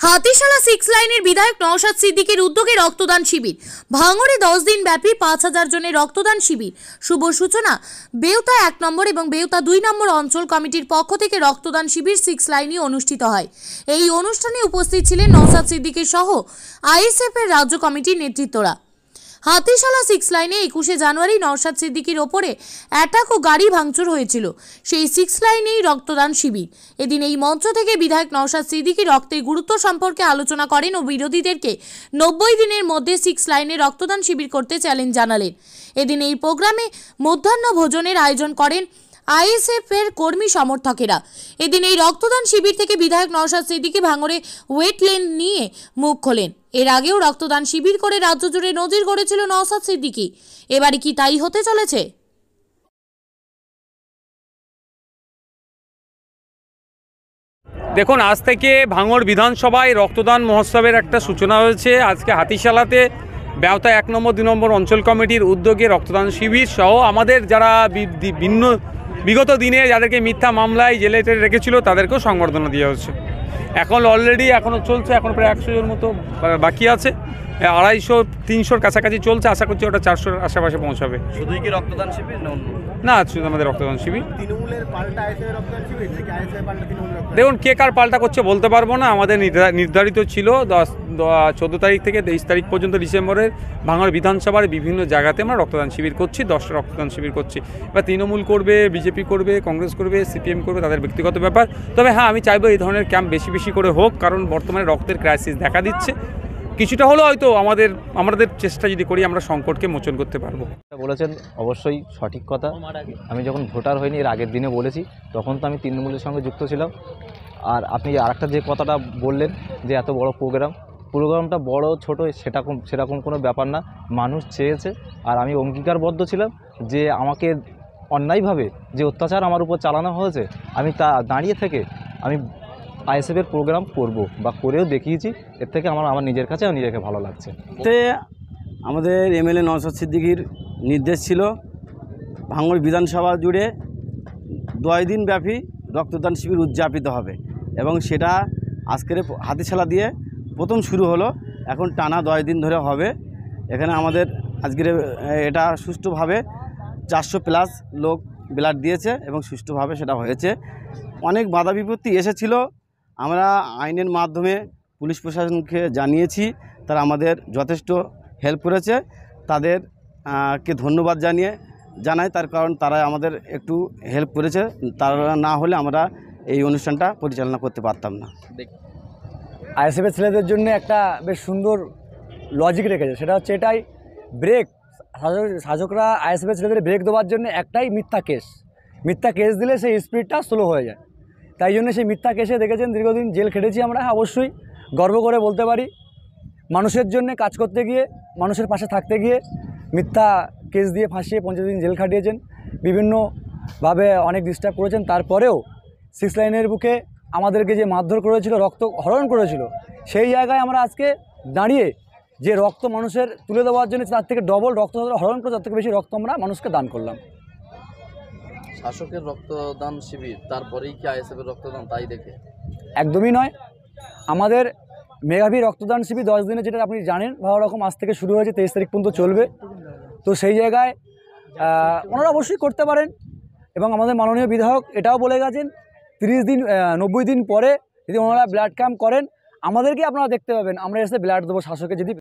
হাতিশালা 6 লাইনের বিধায়ক নওশাদ সিদ্দিকীর উদ্যোগে রক্তদান শিবির। ভাঙড়ে 10 দিন ব্যাপী 5000 জনের রক্তদান শিবির। শুভ সূচনা বেউতা 1 নম্বর এবং বেউতা 2 নম্বর অঞ্চল কমিটির পক্ষ থেকে রক্তদান শিবির 6 লাইনে অনুষ্ঠিত হয়। এই অনুষ্ঠানে উপস্থিত ছিলেন নওশাদ সিদ্দিকী সহ আইএসএফ এর রাজ্য কমিটির নেতৃত্বরা। হাতিশালা 6 লাইনে 21শে জানুয়ারি নওশাদ সিদ্দিকীর ওপরে অ্যাটাক ও গাড়ি ভাঙচুর হয়েছিল। সেই 6 লাইনেই রক্তদান শিবির। এদিন এই মঞ্চ থেকে বিধায়ক নওশাদ সিদ্দিকী রক্তের গুরুত্ব সম্পর্কে আলোচনা করেন ও বিরোধীদেরকে 90 দিনের মধ্যে 6 লাইনে রক্তদান শিবির করতে চ্যালেঞ্জ জানালেন। এদিন এই প্রোগ্রামে মধ্যাহ্ন ভোজনের আয়োজন করেন আইএসএফ এর কর্মী সমর্থকেরা। এদিন এই রক্তদান শিবির থেকে বিধায়ক নওশাদ সিদ্দিকী ভাঙড়ে ওয়েটল্যান্ড নিয়ে মুখ খোলেন। এর আগেও রক্তদান শিবির করে রাজ্য জুড়ে নজির গড়েছিল নওশাদ সিদ্দিকী। এবারে কি তাই হতে চলেছে? দেখুন, আজ থেকে ভাঙড় বিধানসভায় রক্তদান মহোৎসবের একটা সূচনা হয়েছে। আজকে হাতিশালাতে বেউতা 1 নম্বর 2 নম্বর অঞ্চল কমিটির উদ্যোগে রক্তদান শিবির সহ আমাদের যারা বিগত দিনে যাদেরকে মিথ্যা মামলায় জেলে রেখেছিল তাদেরকেও সংবর্ধনা দেওয়া হচ্ছে। এখন অলরেডি এখনও চলছে, এখন প্রায় 100 জন মতো বাকি আছে। 250-300 কাছাকাছি চলছে। আশা করছি ওটা 400-র আশেপাশে পৌঁছাবে। শুধুই কি রক্তদান শিবির না, শুধু আমাদের রক্তদান শিবির। তৃণমূলের পাল্টা আইএসএফের রক্তদান শিবির নাকি আইএসএফের পাল্টা তৃণমূলের রক্তদান? দেখুন, কে কার পাল্টা করছে বলতে পারবো না। আমাদের নির্ধারিত ছিল 14 তারিখ থেকে 23 তারিখ পর্যন্ত ডিসেম্বরের ভাঙড় বিধানসভার বিভিন্ন জায়গাতে আমরা রক্তদান শিবির করছি। 10টা রক্তদান শিবির করছি। এবার তৃণমূল করবে, বিজেপি করবে, কংগ্রেস করবে, সিপিএম করবে, তাদের ব্যক্তিগত ব্যাপার। তবে হ্যাঁ, আমি চাইবো এই ধরনের ক্যাম্প বেশি বেশি করে হোক, কারণ বর্তমানে রক্তের ক্রাইসিস দেখা দিচ্ছে। কিছুটা হলেও হয়তো আমাদের চেষ্টা যদি করি আমরা সংকটকে মোচন করতে পারবো। বলেছেন অবশ্যই সঠিক কথা। আমি যখন ভোটার হইনি এর আগের দিনে বলেছি, তখন তো আমি তৃণমূলের সঙ্গে যুক্ত ছিলাম। আর আপনি আরেকটা যে কথাটা বললেন যে এত বড় প্রোগ্রামটা বড় ছোট সেরকম কোনো ব্যাপার না। মানুষ চেয়েছে আর আমি অঙ্গীকারবদ্ধ ছিলাম যে আমাকে অন্যায়ভাবে যে অত্যাচার আমার উপর চালানো হয়েছে, আমি তা দাঁড়িয়ে থেকে আমি আইএসএফের প্রোগ্রাম করব বা করেও দেখিয়েছি। এর থেকে আমার নিজের কাছে নিজেকে ভালো লাগছে। আমাদের এমএলএ নওশাদ সিদ্দিকীর নির্দেশ ছিল ভাঙড় বিধানসভা জুড়ে 2 দিন ব্যাপী রক্তদান শিবির উদযাপিত হবে এবং সেটা আজকের হাতিশালা দিয়ে প্রথম শুরু হলো। এখন টানা 10 দিন ধরে হবে। এখানে আমাদের আজকের এটা সুষ্ঠুভাবে 400+ লোক ব্লাড দিয়েছে এবং সুষ্ঠুভাবে সেটা হয়েছে। অনেক বাধা বিপত্তি এসেছিল, আমরা আইনের মাধ্যমে পুলিশ প্রশাসনকে জানিয়েছি, তারা আমাদের যথেষ্ট হেল্প করেছে। তাদেরকে ধন্যবাদ জানাই, তার কারণ তারা আমাদের একটু হেল্প করেছে। তারা না হলে আমরা এই অনুষ্ঠানটা পরিচালনা করতে পারতাম না। আইএসএফের ছেলেদের জন্য একটা বেশ সুন্দর লজিক রেখেছে, সেটা হচ্ছে এটাই ব্রেক। শাসকরা আইএসএফের ছেলেদের ব্রেক দেওয়ার জন্য একটাই মিথ্যা কেস দিলে সেই স্পিডটা স্লো হয়ে যায়। তাই জন্য সেই মিথ্যা কেসে দেখেছেন দীর্ঘদিন জেল খেটেছি আমরা। অবশ্যই গর্ব করে বলতে পারি, মানুষের জন্য কাজ করতে গিয়ে, মানুষের পাশে থাকতে গিয়ে মিথ্যা কেস দিয়ে ফাঁসিয়ে 50 দিন জেল খাটিয়েছেন, বিভিন্নভাবে অনেক ডিস্টার্ব করেছেন। তারপরেও 6 লাইনের বুকে আমাদেরকে যে মারধর করেছিল, রক্ত হরণ করেছিল, সেই জায়গায় আমরা আজকে দাঁড়িয়ে যে রক্ত মানুষের তুলে দেওয়ার জন্য তার থেকে ডবল রক্ত হরণ করে, তার থেকে বেশি রক্ত আমরা মানুষকে দান করলাম। শাসকের রক্তদান শিবির, তারপরেই কি আইএসএফের রক্তদান তাই দেখে? একদমই নয়। আমাদের মেগাভি রক্তদান শিবির 10 দিনে, যেটা আপনি জানেন ভালো রকম, আজ থেকে শুরু হয়েছে, 23 তারিখ পর্যন্ত চলবে। তো সেই জায়গায় ওনারা অবশ্যই করতে পারেন। এবং আমাদের মাননীয় বিধায়ক এটাও বলে গেছেন 90 দিন পরে যদি ওনারা ব্লাড ক্যাম্প করেন, আমাদেরকে আপনারা দেখতে পাবেন, আমরা এসে ব্লাড দেবো শাসকের। যদি